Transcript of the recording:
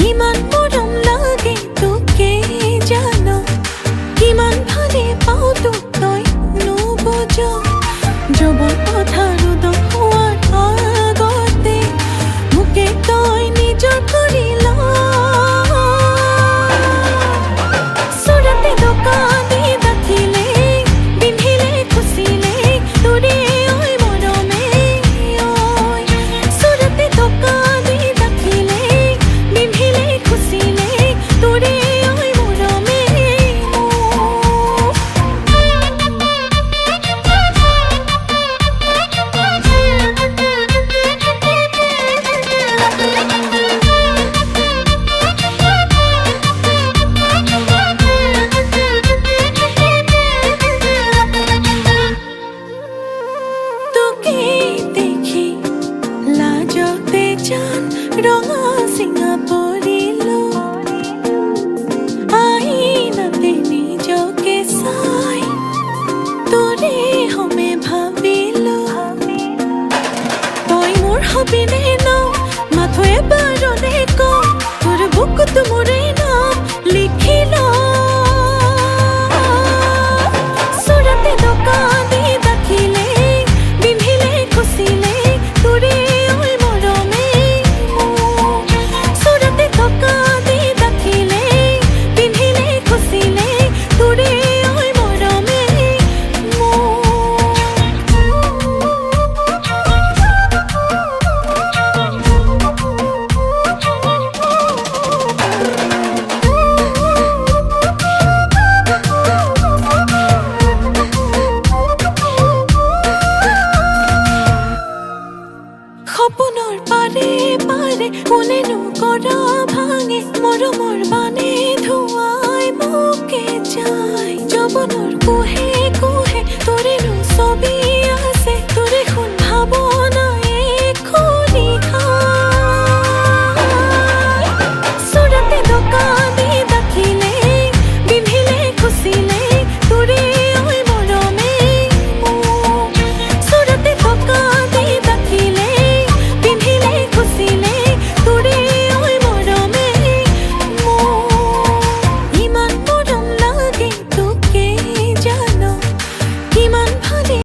ইমান মৰম লাগে তোকে জানো কিমান ভালে পাওঁ তোক তই নুবুজ যৌৱন পথাৰো দহোৱাৰ আগতে মোকে তই নিজৰ কৰি ল চুৰতে দোকানী দাখিলে পিন্ধিলে খুচিলে তোৰে ঐ মৰমে ঐ চুৰতে দোকানী দাখিলে পিন্ধিলে খুচিলে তোৰে ঐ মৰমে তোকে দেখি লাজতে জান ৰঙা চিঙা পৰিলো আইনাতে নিজকে চাই তোৰে হমে ভাবিলো তই মোৰ হবিনে ন মাথো এবাৰনে ক তোৰ বুকুত মোৰে নাম লিখি ল চুৰতে দোকানী দাখিলে পিন্ধিলে খুচিলে তোৰে ঐ মৰমে চুৰতে দোকানী দাখিলে পিন্ধিলে খুচিলে তোৰে ঐ মৰমে সপোনৰ পাৰে পাৰে কোনেনো কৰা ভাঙে মৰমৰ বানে ধুৱাই মোকে যায় যৌৱনৰ কোহে কোহে তোৰেনো ছবি আছে